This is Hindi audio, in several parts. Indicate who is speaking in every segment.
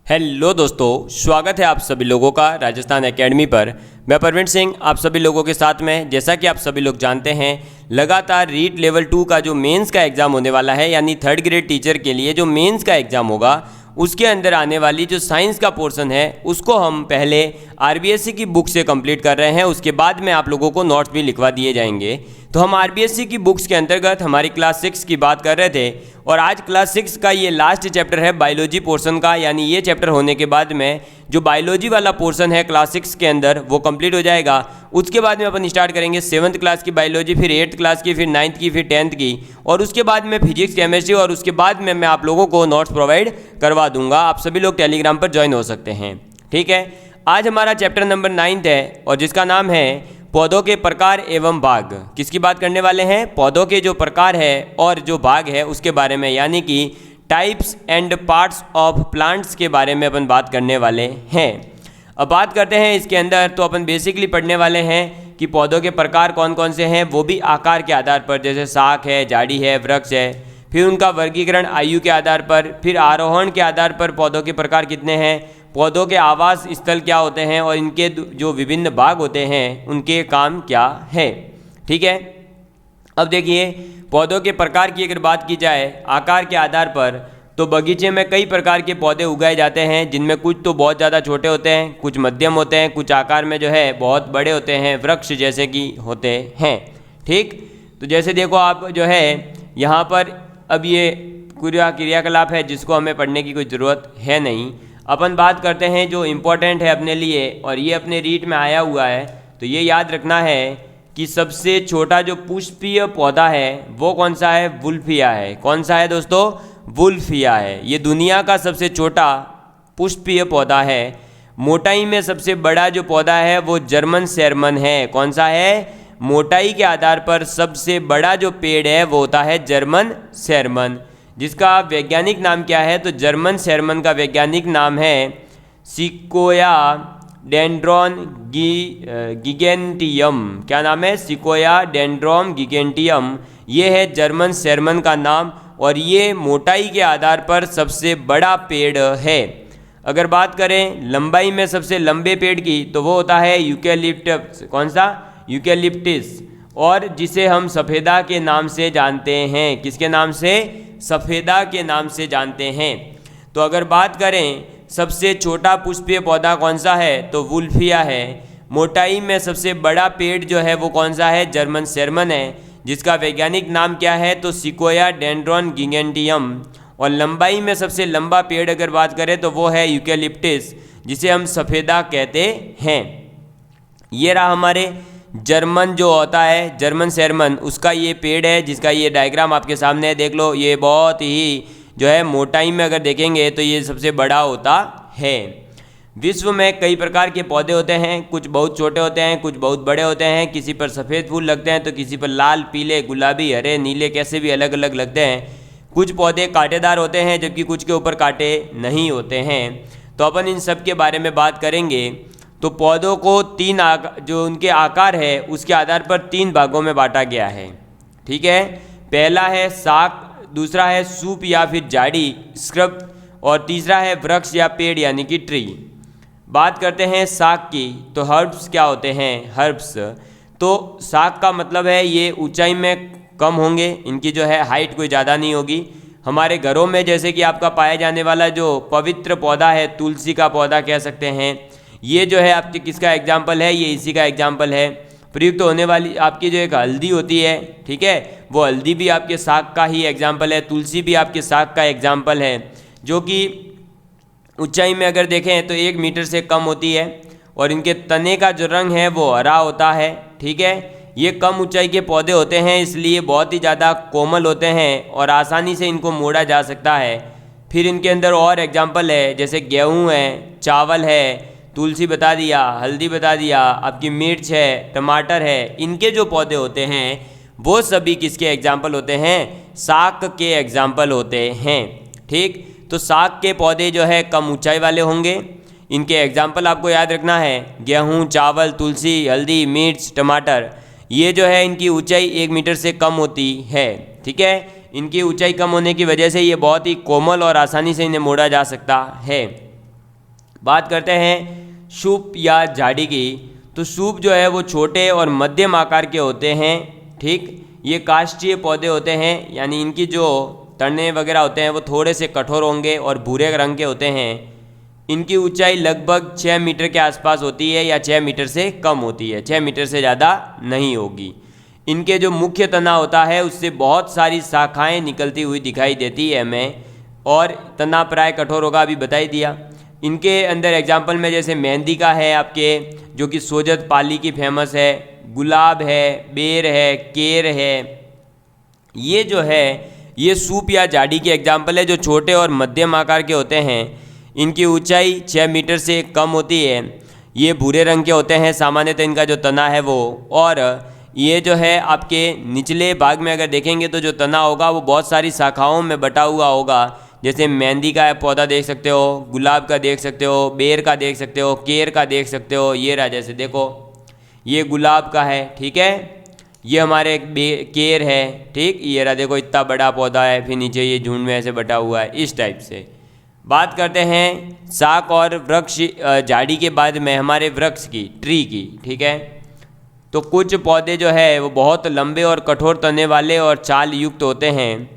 Speaker 1: हेलो दोस्तों, स्वागत है आप सभी लोगों का राजस्थान एकेडमी पर। मैं परवीन सिंह आप सभी लोगों के साथ में। जैसा कि आप सभी लोग जानते हैं, लगातार रीट लेवल 2 का जो मेंस का एग्ज़ाम होने वाला है, यानी थर्ड ग्रेड टीचर के लिए जो मेंस का एग्ज़ाम होगा, उसके अंदर आने वाली जो साइंस का पोर्शन है उसको हम पहले आरबीएससी की बुक से कंप्लीट कर रहे हैं। उसके बाद में आप लोगों को नोट्स भी लिखवा दिए जाएंगे। तो हम आरबीएससी की बुक्स के अंतर्गत हमारी क्लास 6 की बात कर रहे थे और आज क्लास 6 का ये लास्ट चैप्टर है बायोलॉजी पोर्शन का। यानी ये चैप्टर होने के बाद में जो बायोलॉजी वाला पोर्शन है क्लास 6 के अंदर वो कंप्लीट हो जाएगा। उसके बाद में अपन स्टार्ट करेंगे 7th क्लास की बायोलॉजी, फिर 8th क्लास की, फिर 9th की, फिर 10th की, और उसके बाद में फिजिक्स केमिस्ट्री, और उसके बाद में मैं आप लोगों को नोट्स प्रोवाइड करवा दूंगा। आप सभी लोग टेलीग्राम पर ज्वाइन हो सकते हैं। ठीक है, आज हमारा चैप्टर नंबर 9 है और जिसका नाम है पौधों के प्रकार एवं भाग। किसकी बात करने वाले हैं? पौधों के जो प्रकार है और जो भाग है उसके बारे में, यानी कि types and parts of plants के बारे में अपन बात करने वाले हैं। अब बात करते हैं इसके अंदर, तो अपन बेसिकली पढ़ने वाले हैं कि पौधों के प्रकार कौन कौन से हैं, वो भी आकार के आधार पर, जैसे शाख है, झाड़ी है, वृक्ष है। फिर उनका वर्गीकरण आयु के आधार पर, फिर आरोहण के आधार पर पौधों के प्रकार कितने हैं, पौधों के आवास स्थल क्या होते हैं और इनके जो विभिन्न भाग होते हैं उनके काम क्या है। ठीक है, अब देखिए पौधों के प्रकार की अगर बात की जाए आकार के आधार पर, तो बगीचे में कई प्रकार के पौधे उगाए जाते हैं, जिनमें कुछ तो बहुत ज़्यादा छोटे होते हैं, कुछ मध्यम होते हैं, कुछ आकार में जो है बहुत बड़े होते हैं, वृक्ष जैसे कि होते हैं। ठीक, तो जैसे देखो आप जो है यहाँ पर अब ये क्रियाकलाप है जिसको हमें पढ़ने की कोई ज़रूरत है नहीं। अपन बात करते हैं जो इम्पोर्टेंट है अपने लिए, और ये अपने रीट में आया हुआ है, तो ये याद रखना है कि सबसे छोटा जो पुष्पीय पौधा है वो कौन सा है? वुल्फिया है। कौन सा है दोस्तों? वुल्फिया है। ये दुनिया का सबसे छोटा पुष्पीय पौधा है। मोटाई में सबसे बड़ा जो पौधा है वो जर्मन शेरमन है। कौन सा है? मोटाई के आधार पर सबसे बड़ा जो पेड़ है वो होता है जर्मन शेरमन, जिसका वैज्ञानिक नाम क्या है? तो जर्मन शेरमन का वैज्ञानिक नाम है सिकोया डेंड्रॉन गिगेंटियम। क्या नाम है? Sequoia dendron giganteum. ये है जर्मन शेरमन का नाम, और ये मोटाई के आधार पर सबसे बड़ा पेड़ है। अगर बात करें लंबाई में सबसे लंबे पेड़ की, तो वो होता है यूकेलिप्टस। कौन सा? यूकेलिप्टिस, और जिसे हम सफ़ेदा के नाम से जानते हैं। किसके नाम से? सफ़ेदा के नाम से जानते हैं। तो अगर बात करें सबसे छोटा पुष्पीय पौधा कौन सा है, तो वुल्फिया है। मोटाई में सबसे बड़ा पेड़ जो है वो कौन सा है? जर्मन शेरमन है, जिसका वैज्ञानिक नाम क्या है? तो सिकोया डेंड्रॉन गिगेंटियम। और लंबाई में सबसे लंबा पेड़ अगर बात करें तो वो है यूकेलिप्टिस, जिसे हम सफ़ेदा कहते हैं। ये रहा हमारे जर्मन जो होता है जर्मन शेरमन, उसका ये पेड़ है, जिसका ये डायग्राम आपके सामने है, देख लो। ये बहुत ही जो है मोटाई में अगर देखेंगे तो ये सबसे बड़ा होता है। विश्व में कई प्रकार के पौधे होते हैं, कुछ बहुत छोटे होते हैं, कुछ बहुत बड़े होते हैं। किसी पर सफ़ेद फूल लगते हैं तो किसी पर लाल, पीले, गुलाबी, हरे, नीले, कैसे भी अलग अलग लगते हैं। कुछ पौधे कांटेदार होते हैं जबकि कुछ के ऊपर कांटे नहीं होते हैं। तो अपन इन सब के बारे में बात करेंगे। तो पौधों को जो उनके आकार है उसके आधार पर 3 भागों में बांटा गया है। ठीक है, पहला है शाख, दूसरा है सूप या फिर झाड़ी स्क्रब, और तीसरा है वृक्ष या पेड़ यानी कि ट्री। बात करते हैं शाख की, तो हर्ब्स क्या होते हैं? हर्ब्स, तो शाख का मतलब है ये ऊंचाई में कम होंगे, इनकी जो है हाइट कोई ज़्यादा नहीं होगी। हमारे घरों में जैसे कि आपका पाया जाने वाला जो पवित्र पौधा है, तुलसी का पौधा कह सकते हैं, ये जो है आपके किसका एग्जाम्पल है? ये इसी का एग्जाम्पल है। प्रयुक्त होने वाली आपकी जो एक हल्दी होती है, ठीक है, वो हल्दी भी आपके शाख का ही एग्जाम्पल है। तुलसी भी आपके शाख का एग्जाम्पल है, जो कि ऊंचाई में अगर देखें तो 1 मीटर से कम होती है, और इनके तने का जो रंग है वो हरा होता है। ठीक है, ये कम ऊंचाई के पौधे होते हैं, इसलिए बहुत ही ज़्यादा कोमल होते हैं और आसानी से इनको मोड़ा जा सकता है। फिर इनके अंदर और एग्जाम्पल है, जैसे गेहूँ है, चावल है, तुलसी बता दिया, हल्दी बता दिया, आपकी मिर्च है, टमाटर है। इनके जो पौधे होते हैं वो सभी किसके एग्जाम्पल होते हैं? शाख के एग्जाम्पल होते हैं। ठीक, तो शाख के पौधे जो है कम ऊंचाई वाले होंगे। इनके एग्जाम्पल आपको याद रखना है, गेहूँ, चावल, तुलसी, हल्दी, मिर्च, टमाटर। ये जो है इनकी ऊंचाई 1 मीटर से कम होती है। ठीक है, इनकी ऊंचाई कम होने की वजह से ये बहुत ही कोमल और आसानी से इन्हें मोड़ा जा सकता है। बात करते हैं सूप या झाड़ी की। तो सूप जो है वो छोटे और मध्यम आकार के होते हैं, ठीक। ये काष्ठीय पौधे होते हैं, यानी इनकी जो तने वगैरह होते हैं वो थोड़े से कठोर होंगे और भूरे रंग के होते हैं। इनकी ऊंचाई लगभग 6 मीटर के आसपास होती है या 6 मीटर से कम होती है, 6 मीटर से ज़्यादा नहीं होगी। इनके जो मुख्य तना होता है उससे बहुत सारी शाखाएं निकलती हुई दिखाई देती है हमें, और तना प्राय कठोर होगा, अभी बता ही दिया। इनके अंदर एग्जाम्पल में जैसे मेहंदी का है आपके, जो कि सोजत पाली की फेमस है, गुलाब है, बेर है, केर है। ये जो है ये सूप या झाड़ी के एग्जाम्पल है जो छोटे और मध्यम आकार के होते हैं। इनकी ऊंचाई 6 मीटर से कम होती है। ये भूरे रंग के होते हैं सामान्यतः इनका जो तना है वो, और ये जो है आपके निचले भाग में अगर देखेंगे तो जो तना होगा वो बहुत सारी शाखाओं में बटा हुआ होगा। जैसे मेहंदी का पौधा देख सकते हो, गुलाब का देख सकते हो, बेर का देख सकते हो, केर का देख सकते हो। ये रहा, जैसे देखो ये गुलाब का है, ठीक है। ये हमारे केर है, ठीक। ये रहा, देखो इतना बड़ा पौधा है, फिर नीचे ये झुंड में ऐसे बटा हुआ है, इस टाइप से। बात करते हैं शाक और वृक्ष झाड़ी के बाद में हमारे वृक्ष की, ट्री की, ठीक है। तो कुछ पौधे जो है वो बहुत लंबे और कठोर तने वाले और चाल युक्त होते हैं।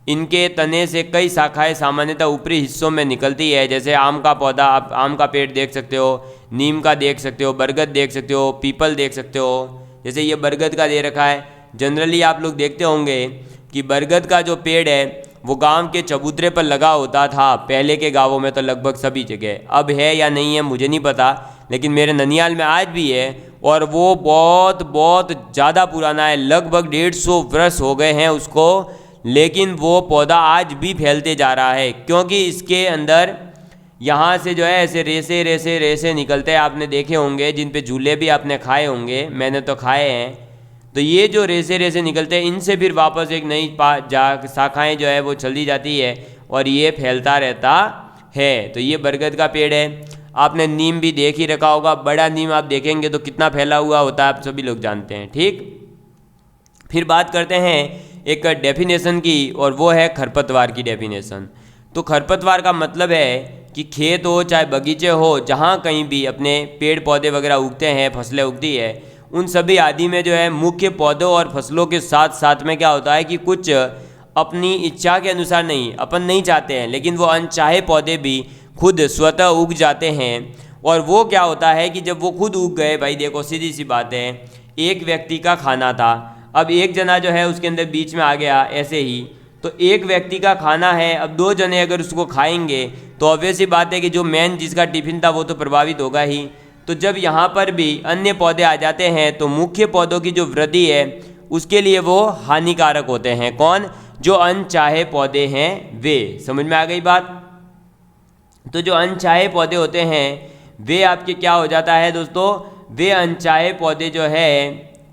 Speaker 1: इनके तने से कई शाखाएं सामान्यतः ऊपरी हिस्सों में निकलती है। जैसे आम का पौधा, आप आम का पेड़ देख सकते हो, नीम का देख सकते हो, बरगद देख सकते हो, पीपल देख सकते हो। जैसे ये बरगद का दे रखा है। जनरली आप लोग देखते होंगे कि बरगद का जो पेड़ है वो गांव के चबूतरे पर लगा होता था पहले के गांवों में, तो लगभग सभी जगह। अब है या नहीं है मुझे नहीं पता, लेकिन मेरे ननियाल में आज भी है, और वो बहुत बहुत ज़्यादा पुराना है, लगभग 150 वर्ष हो गए हैं उसको, लेकिन वो पौधा आज भी फैलते जा रहा है, क्योंकि इसके अंदर यहाँ से जो है ऐसे रेसे रेसे रेसे निकलते हैं। आपने देखे होंगे, जिन पे झूले भी आपने खाए होंगे, मैंने तो खाए हैं। तो ये जो रेसे रेसे निकलते हैं, इनसे फिर वापस एक नई शाखाएं जो है वो चली जाती है और ये फैलता रहता है। तो ये बरगद का पेड़ है। आपने नीम भी देख ही रखा होगा, बड़ा नीम आप देखेंगे तो कितना फैला हुआ होता है, आप सभी लोग जानते हैं, ठीक। फिर बात करते हैं एक डेफिनेशन की, और वो है खरपतवार की डेफिनेशन। तो खरपतवार का मतलब है कि खेत हो चाहे बगीचे हो, जहाँ कहीं भी अपने पेड़ पौधे वगैरह उगते हैं, फसलें उगती है, उन सभी आदि में जो है मुख्य पौधों और फसलों के साथ साथ में क्या होता है कि कुछ अपनी इच्छा के अनुसार नहीं, अपन नहीं चाहते हैं, लेकिन वो अनचाहे पौधे भी खुद स्वतः उग जाते हैं। और वो क्या होता है कि जब वो खुद उग गए, भाई देखो सीधी सी बात है, एक व्यक्ति का खाना था, अब एक जना जो है उसके अंदर बीच में आ गया ऐसे ही, तो एक व्यक्ति का खाना है, अब 2 जने अगर उसको खाएंगे तो ऑब्वियस सी बात है कि जो मेन जिसका टिफिन था वो तो प्रभावित होगा ही। तो जब यहाँ पर भी अन्य पौधे आ जाते हैं तो मुख्य पौधों की जो वृद्धि है उसके लिए वो हानिकारक होते हैं। कौन? जो अनचाहे पौधे हैं वे। समझ में आ गई बात? तो जो अनचाहे पौधे होते हैं वे आपके क्या हो जाता है दोस्तों, वे अनचाहे पौधे जो है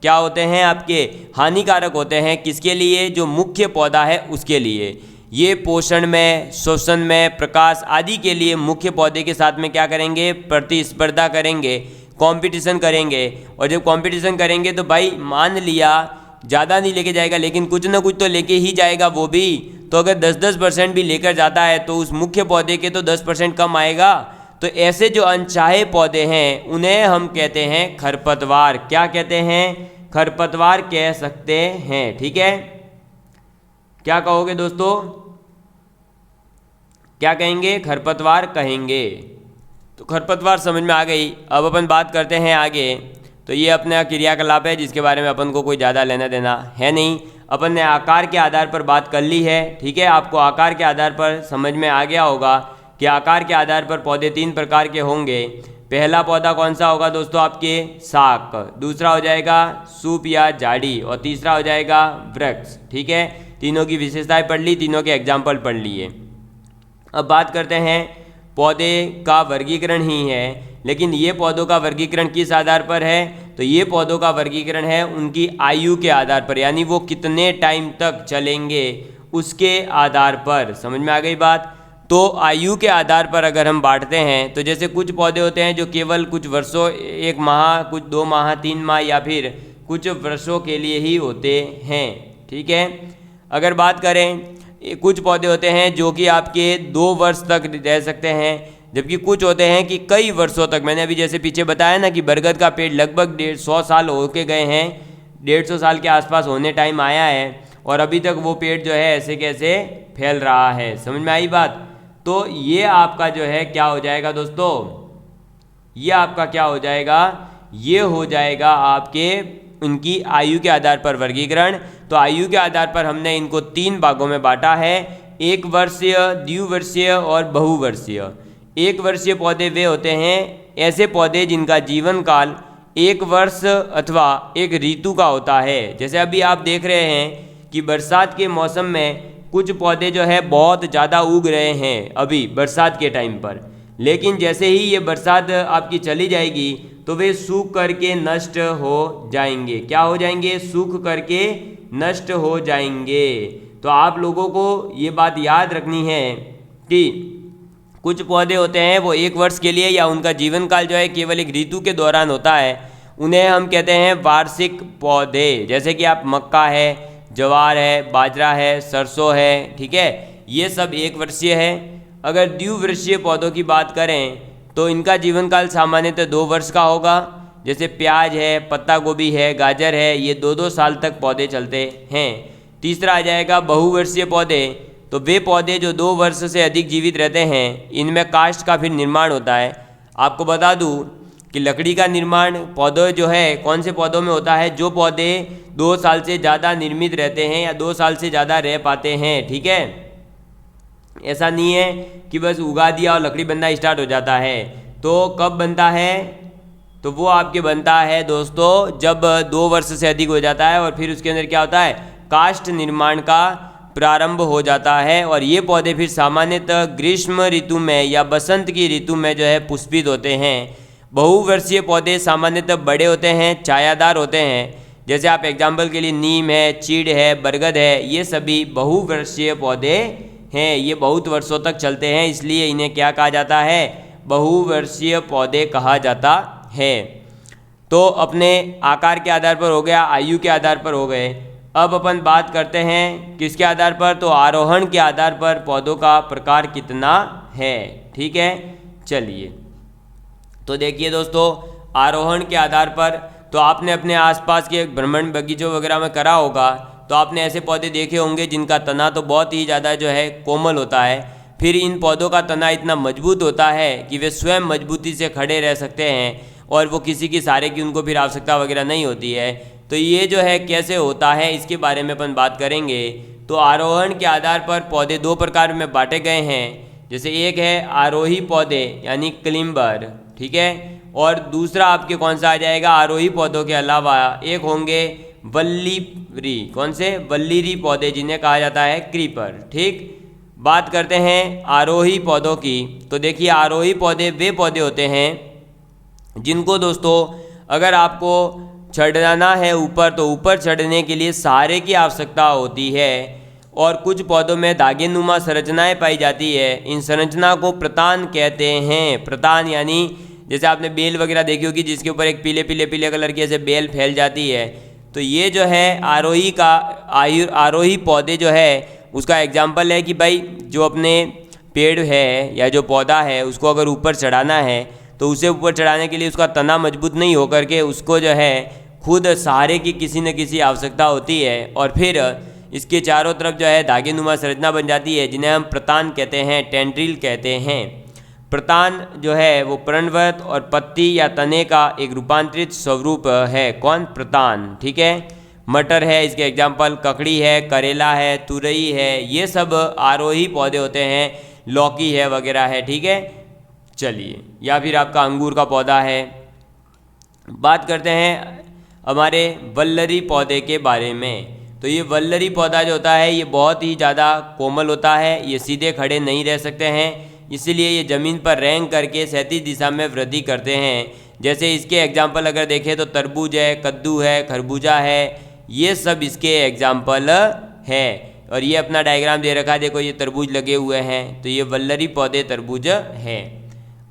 Speaker 1: क्या होते हैं आपके हानिकारक होते हैं। किसके लिए? जो मुख्य पौधा है उसके लिए। ये पोषण में, श्वसन में, प्रकाश आदि के लिए मुख्य पौधे के साथ में क्या करेंगे? प्रतिस्पर्धा करेंगे, कंपटीशन करेंगे। और जब कंपटीशन करेंगे तो भाई मान लिया ज़्यादा नहीं लेके जाएगा, लेकिन कुछ ना कुछ तो लेके ही जाएगा वो भी। तो अगर 10-10% भी लेकर जाता है तो उस मुख्य पौधे के तो 10% कम आएगा। तो ऐसे जो अनचाहे पौधे हैं उन्हें हम कहते हैं खरपतवार। क्या कहते हैं? खरपतवार कह सकते हैं। ठीक है, क्या कहोगे दोस्तों? क्या कहेंगे? खरपतवार कहेंगे। तो खरपतवार समझ में आ गई। अब अपन बात करते हैं आगे। तो ये अपना क्रियाकलाप है जिसके बारे में अपन को कोई ज़्यादा लेना देना है नहीं। अपन ने आकार के आधार पर बात कर ली है। ठीक है, आपको आकार के आधार पर समझ में आ गया होगा कि आकार के आधार पर पौधे 3 प्रकार के होंगे। पहला पौधा कौन सा होगा दोस्तों? आपके शाक। दूसरा हो जाएगा सूप या झाड़ी, और तीसरा हो जाएगा वृक्ष। ठीक है, तीनों की विशेषताएं पढ़ ली, तीनों के एग्जाम्पल पढ़ लिए। अब बात करते हैं पौधे का वर्गीकरण ही है, लेकिन ये पौधों का वर्गीकरण किस आधार पर है? तो ये पौधों का वर्गीकरण है उनकी आयु के आधार पर, यानी वो कितने टाइम तक चलेंगे उसके आधार पर। समझ में आ गई बात? तो आयु के आधार पर अगर हम बांटते हैं तो जैसे कुछ पौधे होते हैं जो केवल कुछ वर्षों, 1 माह, कुछ 2 माह, 3 माह या फिर कुछ वर्षों के लिए ही होते हैं। ठीक है, अगर बात करें कुछ पौधे होते हैं जो कि आपके 2 वर्ष तक रह सकते हैं, जबकि कुछ होते हैं कि कई वर्षों तक, मैंने अभी जैसे पीछे बताया ना कि बरगद का पेड़ लगभग 150 साल होके गए हैं, 150 साल के आसपास होने टाइम आया है और अभी तक वो पेड़ जो है ऐसे कैसे फैल रहा है। समझ में आई बात? तो ये आपका जो है क्या हो जाएगा दोस्तों, ये आपका क्या हो जाएगा, ये हो जाएगा आपके उनकी आयु के आधार पर वर्गीकरण। तो आयु के आधार पर हमने इनको 3 भागों में बांटा है, 1 वर्षीय, द्विवर्षीय और बहुवर्षीय। 1 वर्षीय पौधे वे होते हैं, ऐसे पौधे जिनका जीवन काल 1 वर्ष अथवा 1 ऋतु का होता है। जैसे अभी आप देख रहे हैं कि बरसात के मौसम में कुछ पौधे जो है बहुत ज़्यादा उग रहे हैं अभी बरसात के टाइम पर, लेकिन जैसे ही ये बरसात आपकी चली जाएगी तो वे सूख करके नष्ट हो जाएंगे। क्या हो जाएंगे? सूख करके नष्ट हो जाएंगे। तो आप लोगों को ये बात याद रखनी है कि कुछ पौधे होते हैं वो 1 वर्ष के लिए या उनका जीवन काल जो है केवल 1 ऋतु के दौरान होता है, उन्हें हम कहते हैं वार्षिक पौधे। जैसे कि आप मक्का है, ज्वार है, बाजरा है, सरसों है, ठीक है, ये सब 1 वर्षीय है। अगर द्विवर्षीय पौधों की बात करें तो इनका जीवन काल सामान्यतः 2 वर्ष का होगा। जैसे प्याज है, पत्ता गोभी है, गाजर है, ये 2-2 साल तक पौधे चलते हैं। तीसरा आ जाएगा बहुवर्षीय पौधे। तो वे पौधे जो 2 वर्ष से अधिक जीवित रहते हैं, इनमें काष्ठ का फिर निर्माण होता है। आपको बता दूं कि लकड़ी का निर्माण पौधे जो है कौन से पौधों में होता है, जो पौधे 2 साल से ज़्यादा निर्मित रहते हैं या 2 साल से ज़्यादा रह पाते हैं, ठीक है। ऐसा नहीं है कि बस उगा दिया और लकड़ी बनना स्टार्ट हो जाता है। तो कब बनता है? तो वो आपके बनता है दोस्तों जब 2 वर्ष से अधिक हो जाता है और फिर उसके अंदर क्या होता है, काष्ठ निर्माण का प्रारंभ हो जाता है। और ये पौधे फिर सामान्यतः ग्रीष्म ऋतु में या बसंत की ऋतु में जो है पुष्पित होते हैं। बहुवर्षीय पौधे सामान्यतः बड़े होते हैं, छायादार होते हैं। जैसे आप एग्जाम्पल के लिए नीम है, चीड़ है, बरगद है, ये सभी बहुवर्षीय पौधे हैं। ये बहुत वर्षों तक चलते हैं, इसलिए इन्हें क्या कहा जाता है, बहुवर्षीय पौधे कहा जाता है। तो अपने आकार के आधार पर हो गया, आयु के आधार पर हो गए। अब अपन बात करते हैं किसके आधार पर, तो आरोहण के आधार पर पौधों का प्रकार कितना है, ठीक है। चलिए तो देखिए दोस्तों, आरोहण के आधार पर तो आपने अपने आसपास के भ्रमण बगीचों वगैरह में करा होगा, तो आपने ऐसे पौधे देखे होंगे जिनका तना तो बहुत ही ज़्यादा जो है कोमल होता है। फिर इन पौधों का तना इतना मजबूत होता है कि वे स्वयं मजबूती से खड़े रह सकते हैं और वो किसी की सहारे की उनको फिर आवश्यकता वगैरह नहीं होती है। तो ये जो है कैसे होता है इसके बारे में अपन बात करेंगे। तो आरोहण के आधार पर पौधे 2 प्रकार में बांटे गए हैं। जैसे एक है आरोही पौधे यानी क्लिम्बर, ठीक है, और दूसरा आपके कौन सा आ जाएगा, आरोही पौधों के अलावा एक होंगे वल्लीरी, कौन से, वल्लीरी पौधे जिन्हें कहा जाता है क्रीपर, ठीक। बात करते हैं आरोही पौधों की। तो देखिए आरोही पौधे वे पौधे होते हैं जिनको दोस्तों अगर आपको चढ़ना है ऊपर, तो ऊपर चढ़ने के लिए सहारे की आवश्यकता होती है। और कुछ पौधों में धागेनुमा संरचनाएं पाई जाती है। इन संरचना को प्रतान कहते हैं। प्रतान यानी जैसे आपने बेल वगैरह देखी होगी जिसके ऊपर एक पीले पीले पीले कलर की ऐसे बेल फैल जाती है। तो ये जो है आरोही पौधे जो है उसका एग्जाम्पल है कि भाई जो अपने पेड़ है या जो पौधा है उसको अगर ऊपर चढ़ाना है तो उसे ऊपर चढ़ाने के लिए उसका तना मजबूत नहीं होकर के उसको जो है खुद सहारे की किसी न किसी आवश्यकता होती है और फिर इसके चारों तरफ जो है धागेनुमा संरचना बन जाती है जिन्हें हम प्रतान कहते हैं, टेंड्रिल कहते हैं। प्रतान जो है वो पर्णवत और पत्ती या तने का एक रूपांतरित स्वरूप है। कौन, प्रतान, ठीक है। मटर है इसके एग्जाम्पल, ककड़ी है, करेला है, तुरई है, ये सब आरोही पौधे होते हैं। लौकी है वगैरह है, ठीक है। चलिए, या फिर आपका अंगूर का पौधा है। बात करते हैं हमारे वल्लरी पौधे के बारे में। तो ये वल्लरी पौधा जो होता है ये बहुत ही ज़्यादा कोमल होता है। ये सीधे खड़े नहीं रह सकते हैं, इसीलिए ये ज़मीन पर रेंग करके क्षैतिज दिशा में वृद्धि करते हैं। जैसे इसके एग्जाम्पल अगर देखें तो तरबूज है, कद्दू है, खरबूजा है, ये सब इसके एग्जाम्पल है। और ये अपना डायग्राम दे रखा है, देखो ये तरबूज लगे हुए हैं, तो ये वल्लरी पौधे तरबूज है।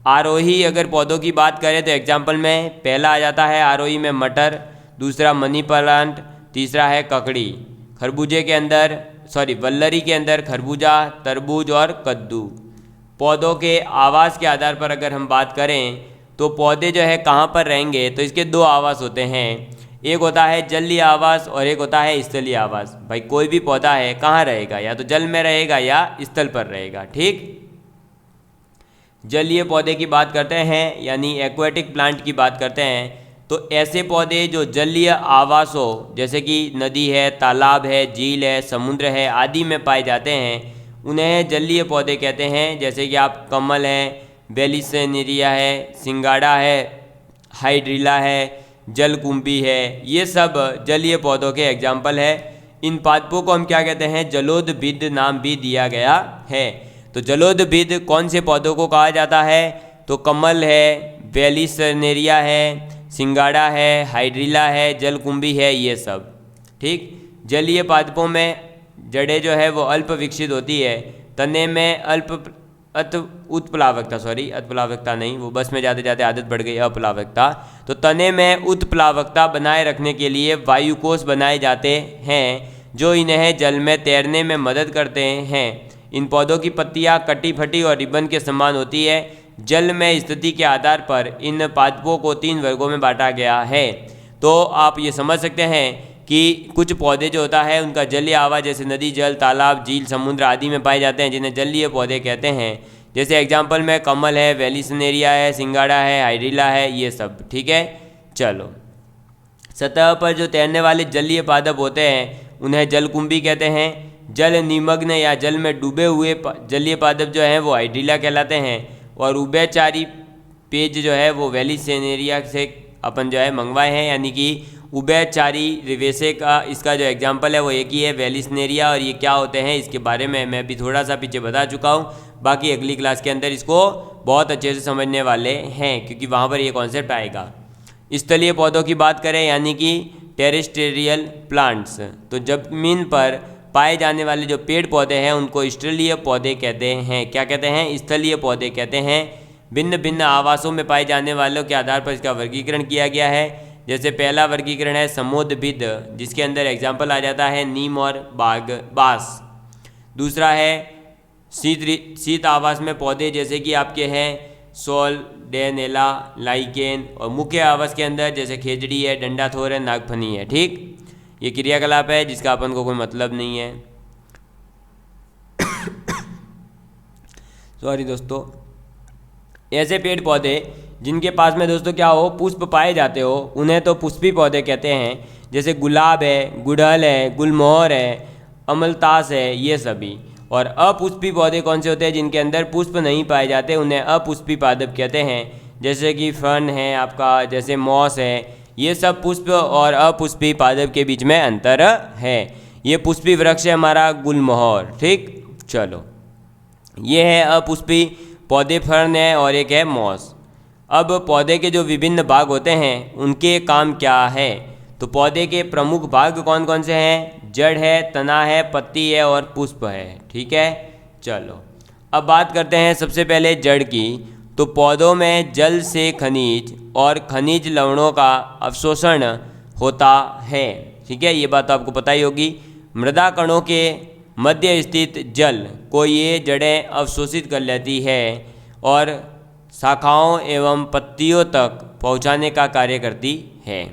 Speaker 1: आरोही अगर पौधों की बात करें तो एग्जाम्पल में पहला आ जाता है आरोही में मटर, दूसरा मनी प्लांट, तीसरा है ककड़ी। खरबूजे के अंदर वल्लरी के अंदर खरबूजा, तरबूज और कद्दू। पौधों के आवास के आधार पर अगर हम बात करें तो पौधे जो है कहाँ पर रहेंगे, तो इसके दो आवास होते हैं। एक होता है जलीय आवास और एक होता है स्थलीय आवास। भाई कोई भी पौधा है कहाँ रहेगा, या तो जल में रहेगा या स्थल पर रहेगा। ठीक, जलीय पौधे की बात करते हैं यानी एक्वेटिक प्लांट की बात करते हैं, तो ऐसे पौधे जो जलीय आवास हो, जैसे कि नदी है, तालाब है, झील है, समुद्र है आदि में पाए जाते हैं, उन्हें जलीय पौधे कहते हैं। जैसे कि आप कमल है, वेलिसेनेरिया है, सिंगाड़ा है, हाइड्रिला है, जलकुंभी है, ये सब जलीय पौधों के एग्जाम्पल है। इन पादपों को हम क्या कहते हैं, जलोदभिद नाम भी दिया गया है। तो जलोदभिद कौन से पौधों को कहा जाता है, तो कमल है, वेलिसेनेरिया है, सिंगाड़ा है, हाइड्रिला है, जलकुंभी है, ये सब। ठीक, जलीय पादपों में जड़ें जो है वो अल्प विकसित होती है। तने में उत्प्लावकता नहीं, वो बस में जाते जाते आदत बढ़ गई, अप्लावकता। तो तने में उत्प्लावकता बनाए रखने के लिए वायुकोश बनाए जाते हैं जो इन्हें जल में तैरने में मदद करते हैं। इन पौधों की पत्तियां कटी फटी और रिबन के समान होती है। जल में स्थिति के आधार पर इन पादपों को 3 वर्गों में बांटा गया है। तो आप ये समझ सकते हैं कि कुछ पौधे जो होता है उनका जलीय आवास जैसे नदी, जल, तालाब, झील, समुद्र आदि में पाए जाते हैं, जिन्हें जलीय पौधे कहते हैं। जैसे एग्जाम्पल में कमल है, वेलिसेनेरिया है, सिंगाड़ा है, हाइड्रिला है, ये सब। ठीक है, चलो। सतह पर जो तैरने वाले जलीय पादप होते हैं उन्हें जलकुंभी कहते हैं। जल निमग्न या जल में डूबे हुए जलीय पादप जो हैं वो हाइड्रिला कहलाते हैं। और उभयचारी पेज जो है वो वेलिसेनेरिया से अपन जो है मंगवाए हैं, यानी कि उभयचारी रिवेसे का इसका जो एग्जाम्पल है वो एक ही है, वेलिसेनेरिया। और ये क्या होते हैं इसके बारे में मैं भी थोड़ा सा पीछे बता चुका हूँ, बाकी अगली क्लास के अंदर इसको बहुत अच्छे से समझने वाले हैं क्योंकि वहाँ पर ये कॉन्सेप्ट आएगा। स्थलीय पौधों की बात करें यानी कि टेरेस्ट्रियल प्लांट्स, तो जमीन पर पाए जाने वाले जो पेड़ पौधे हैं उनको स्थलीय पौधे कहते हैं। क्या कहते हैं, स्थलीय पौधे कहते हैं। भिन्न भिन्न आवासों में पाए जाने वालों के आधार पर इसका वर्गीकरण किया गया है। जैसे पहला वर्गीकरण है समोदभिद, जिसके अंदर एग्जाम्पल आ जाता है नीम और बांस। दूसरा है शीत आवास में पौधे, जैसे कि आपके हैं सोलडेनेला, लाइकेन। और मुख्य आवास के अंदर जैसे खेजड़ी है, डंडाथोर है, नागफनी है। ठीक, ये क्रियाकलाप है जिसका अपन को कोई मतलब नहीं है। सॉरी दोस्तों, ऐसे पेड़ पौधे जिनके पास में दोस्तों क्या हो, पुष्प पाए जाते हो, उन्हें तो पुष्पी पौधे कहते हैं। जैसे गुलाब है, गुड़हल है, गुलमोहर है, अमलतास है, ये सभी। और अपुष्पी पौधे कौन से होते हैं, जिनके अंदर पुष्प नहीं पाए जाते, उन्हें अपुष्पी पादप कहते हैं। जैसे कि फर्न है आपका, जैसे मॉस है, ये सब पुष्प और अपुष्पी पादप के बीच में अंतर है। ये पुष्पी वृक्ष है हमारा गुलमोहर। ठीक, चलो, ये है अपुष्पी पौधे, फर्न है, और एक है मॉस। अब पौधे के जो विभिन्न भाग होते हैं उनके काम क्या है, तो पौधे के प्रमुख भाग कौन कौन से हैं, जड़ है, तना है, पत्ती है और पुष्प है। ठीक है, चलो अब बात करते हैं सबसे पहले जड़ की। तो पौधों में जल से खनिज और खनिज लवणों का अवशोषण होता है। ठीक है, ये बात तो आपको पता ही होगी। मृदा कणों के मध्य स्थित जल को ये जड़ें अवशोषित कर लेती है और शाखाओं एवं पत्तियों तक पहुंचाने का कार्य करती है।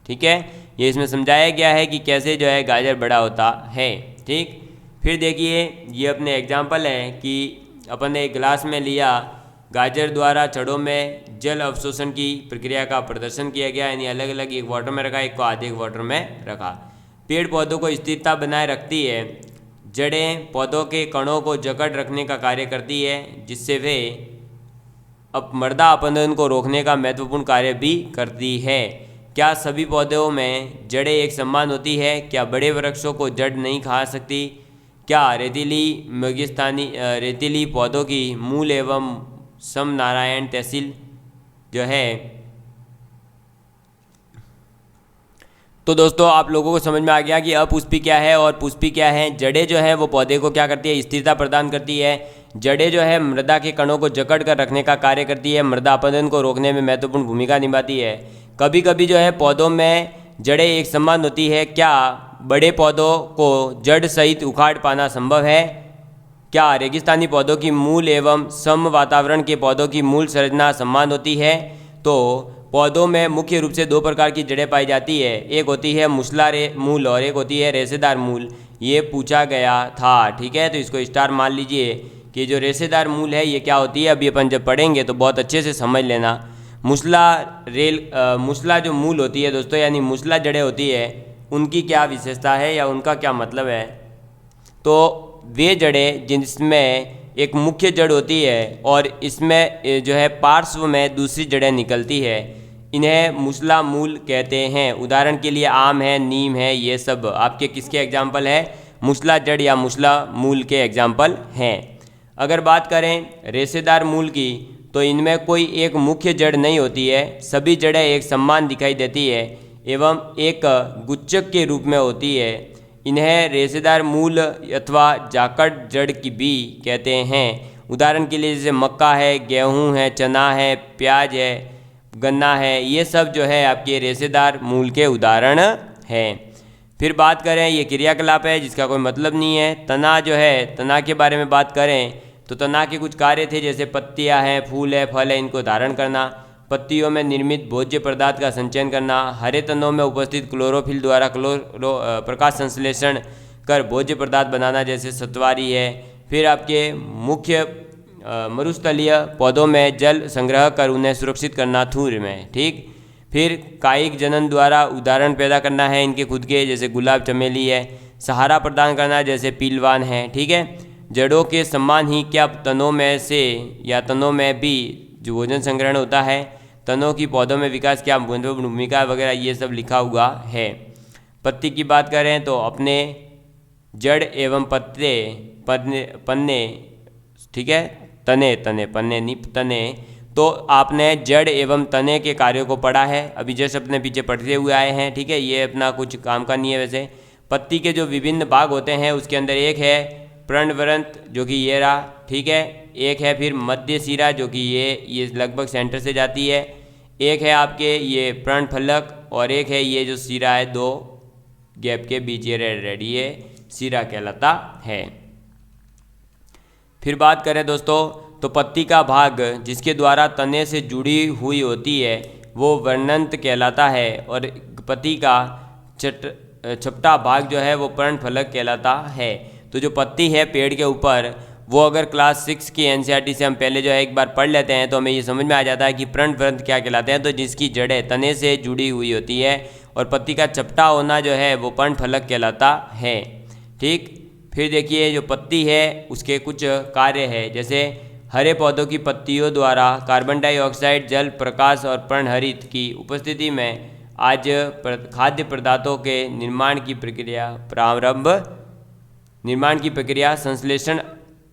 Speaker 1: ठीक है, ये इसमें समझाया गया है कि कैसे जो है गाजर बड़ा होता है। ठीक, फिर देखिए ये अपने एग्जाम्पल है कि अपन ने एक गिलास में लिया, गाजर द्वारा जड़ों में जल अवशोषण की प्रक्रिया का प्रदर्शन किया गया, यानी अलग अलग एक वाटर में रखा, एक को आधे वाटर में रखा। पेड़ पौधों को स्थिरता बनाए रखती है। जड़ें पौधों के कणों को जकड़ रखने का कार्य करती है, जिससे वे मृदा अपरदन को रोकने का महत्वपूर्ण कार्य भी करती है। क्या सभी पौधों में जड़ें एक समान होती है? क्या बड़े वृक्षों को जड़ नहीं खा सकती? क्या रेतीली पौधों की मूल एवं समनारायण तहसील जो है। तो दोस्तों आप लोगों को समझ में आ गया कि अपुष्पी क्या है और पुष्पी क्या है। जड़ें जो है वो पौधे को क्या करती है, स्थिरता प्रदान करती है। जड़ें जो है मृदा के कणों को जकड़ कर रखने का कार्य करती है, मृदा अपरदन को रोकने में महत्वपूर्ण भूमिका निभाती है। कभी कभी जो है पौधों में जड़ें एक समान होती है। क्या बड़े पौधों को जड़ सहित उखाड़ पाना संभव है? क्या रेगिस्तानी पौधों की मूल एवं सम वातावरण के पौधों की मूल संरचना समान होती है? तो पौधों में मुख्य रूप से दो प्रकार की जड़ें पाई जाती है, एक होती है मूसला मूल और एक होती है रेशेदार मूल। ये पूछा गया था, ठीक है, तो इसको स्टार मान लीजिए कि जो रेशेदार मूल है ये क्या होती है, अभी अपन जब पढ़ेंगे तो बहुत अच्छे से समझ लेना। मूसला जो मूल होती है दोस्तों, यानी मूसला जड़ें होती है, उनकी क्या विशेषता है या उनका क्या मतलब है? तो वे जड़ें जिसमें एक मुख्य जड़ होती है और इसमें जो है पार्श्व में दूसरी जड़ें निकलती है, इन्हें मूसला मूल कहते हैं। उदाहरण के लिए आम है, नीम है, ये सब आपके किसके एग्जाम्पल है? मूसला जड़ या मूसला मूल के एग्जाम्पल हैं। अगर बात करें रेशेदार मूल की, तो इनमें कोई एक मुख्य जड़ नहीं होती है, सभी जड़ें एक समान दिखाई देती है एवं एक गुच्छक के रूप में होती है। इन्हें रेशेदार मूल अथवा जाकड़ जड़ की भी कहते हैं। उदाहरण के लिए जैसे मक्का है, गेहूं है, चना है, प्याज है, गन्ना है, ये सब जो है आपके रेशेदार मूल के उदाहरण हैं। फिर बात करें, ये क्रियाकलाप है जिसका कोई मतलब नहीं है। तना जो है, तना के बारे में बात करें तो तना के कुछ कार्य थे, जैसे पत्तियां हैं, फूल है, फल है, इनको धारण करना, पत्तियों में निर्मित भोज्य पदार्थ का संचयन करना, हरे तनों में उपस्थित क्लोरोफिल द्वारा प्रकाश संश्लेषण कर भोज्य पदार्थ बनाना, जैसे सत्वारी है। फिर आपके मुख्य मरुस्थलीय पौधों में जल संग्रह कर उन्हें सुरक्षित करना, थूर में, ठीक। फिर कायिक जनन द्वारा उदाहरण पैदा करना है इनके खुद के, जैसे गुलाब चमेली है। सहारा प्रदान करना, जैसे पीलवान है, ठीक है। जड़ों के समान ही क्या तनों में से या तनों में भी जो भोजन संग्रहण होता है, तनों की पौधों में विकास क्या भूमिका वगैरह ये सब लिखा हुआ है। पत्ती की बात करें तो अपने जड़ एवं पन्ने, ठीक है, तने पन्ने नहीं तने। तो आपने जड़ एवं तने के कार्यों को पढ़ा है, अभी जस्ट अपने पीछे पढ़ते हुए आए हैं, ठीक है। ये अपना कुछ काम का नहीं है। वैसे पत्ती के जो विभिन्न भाग होते हैं उसके अंदर एक है पर्णवृंत, जो कि ये रहा, ठीक है। एक है फिर मध्य सिरा, जो कि ये लगभग सेंटर से जाती है। एक है आपके ये पर्णफलक और एक है ये जो सिरा है, दो गैप के बीच ये रेड, ये सिरा कहलाता है। फिर बात करें दोस्तों, तो पत्ती का भाग जिसके द्वारा तने से जुड़ी हुई होती है वो वर्णंत कहलाता है, और पत्ती का छपटा भाग जो है वो पर्णफलक कहलाता है। तो जो पत्ती है पेड़ के ऊपर, वो अगर क्लास 6 की एनसीईआरटी से हम पहले जो है एक बार पढ़ लेते हैं तो हमें ये समझ में आ जाता है कि पर्णवृंत क्या कहलाते हैं। तो जिसकी जड़ें तने से जुड़ी हुई होती है और पत्ती का चपटा होना जो है वो पर्णफलक कहलाता है, ठीक। फिर देखिए जो पत्ती है उसके कुछ कार्य है, जैसे हरे पौधों की पत्तियों द्वारा कार्बन डाइऑक्साइड, जल, प्रकाश और पर्णहरित की उपस्थिति में आज खाद्य पदार्थों के निर्माण की प्रक्रिया संश्लेषण,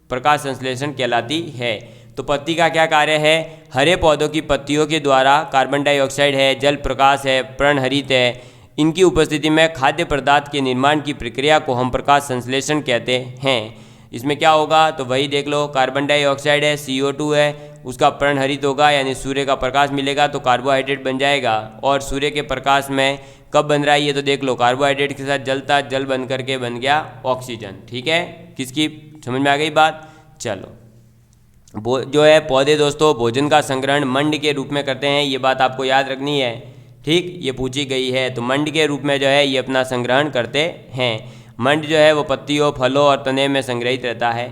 Speaker 1: प्रकाश संश्लेषण कहलाती है। तो पत्ती का क्या कार्य है? हरे पौधों की पत्तियों के द्वारा कार्बन डाइऑक्साइड है, जल, प्रकाश है, पर्णहरित है, इनकी उपस्थिति में खाद्य पदार्थ के निर्माण की प्रक्रिया को हम प्रकाश संश्लेषण कहते हैं। इसमें क्या होगा तो वही देख लो, कार्बन डाइऑक्साइड है, CO2 है, उसका पर्णहरित होगा यानी सूर्य का प्रकाश मिलेगा तो कार्बोहाइड्रेट बन जाएगा। और सूर्य के प्रकाश में कब बन रहा है ये तो देख लो, कार्बोहाइड्रेट के साथ जलता, जल बन करके बन गया ऑक्सीजन, ठीक है। किसकी समझ में आ गई बात? चलो, जो है पौधे दोस्तों भोजन का संग्रहण मंड के रूप में करते हैं, ये बात आपको याद रखनी है, ठीक, ये पूछी गई है। तो मंड के रूप में जो है ये अपना संग्रहण करते हैं। मंड जो है वो पत्तियों, फलों और तने में संग्रहित रहता है।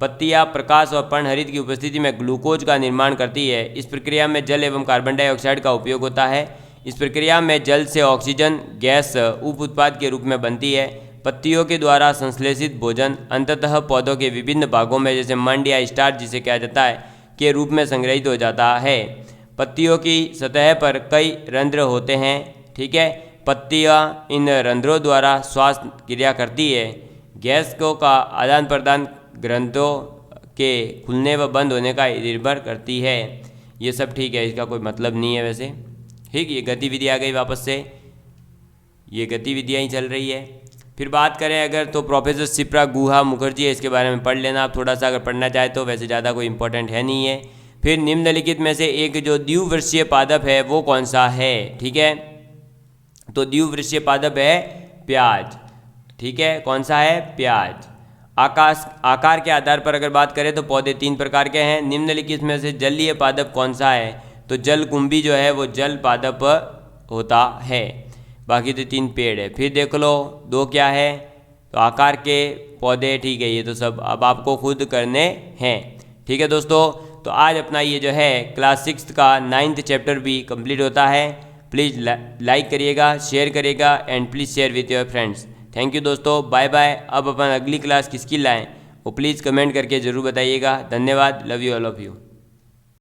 Speaker 1: पत्तियाँ प्रकाश और पर्णहरित की उपस्थिति में ग्लूकोज का निर्माण करती है। इस प्रक्रिया में जल एवं कार्बन डाइऑक्साइड का उपयोग होता है। इस प्रक्रिया में जल से ऑक्सीजन गैस उप उत्पाद के रूप में बनती है। पत्तियों के द्वारा संश्लेषित भोजन अंततः पौधों के विभिन्न भागों में, जैसे मंड या स्टार्च जिसे कहा जाता है, के रूप में संग्रहित हो जाता है। पत्तियों की सतह पर कई रंध्र होते हैं, ठीक है। पत्तियाँ इन रंध्रों द्वारा श्वास क्रिया करती है। गैस का आदान प्रदान ग्रंथों के खुलने व बंद होने का निर्भर करती है। ये सब ठीक है, इसका कोई मतलब नहीं है वैसे, ठीक। ये गतिविधि आ गई वापस से, ये गतिविधियाँ ही चल रही है। फिर बात करें अगर तो प्रोफेसर शिप्रा गुहा मुखर्जी है, इसके बारे में पढ़ लेना आप थोड़ा सा अगर पढ़ना चाहे तो, वैसे ज़्यादा कोई इंपॉर्टेंट है नहीं है। फिर निम्नलिखित में से एक जो द्विवर्षीय पादप है वो कौन सा है, ठीक है। तो द्विवर्षीय पादप है प्याज, ठीक है। कौन सा है? प्याज। आकार के आधार पर अगर बात करें तो पौधे 3 प्रकार के हैं। निम्नलिखित में से जलीय पादप कौन सा है? तो जलकुंभी जो है वो जल पादप होता है। बाकी तो 3 पेड़ है। फिर देख लो 2 क्या है? तो आकार के पौधे, ठीक है। ये तो सब अब आपको खुद करने हैं, ठीक है दोस्तों। तो आज अपना ये जो है क्लास 6 का 9th चैप्टर भी कंप्लीट होता है। प्लीज़ लाइक करिएगा, शेयर करिएगा and please share with your friends. Thank you दोस्तों, बाय बाय। अब अपन अगली क्लास किसकी लाएं वो प्लीज़ कमेंट करके ज़रूर बताइएगा। धन्यवाद। Love you all of you.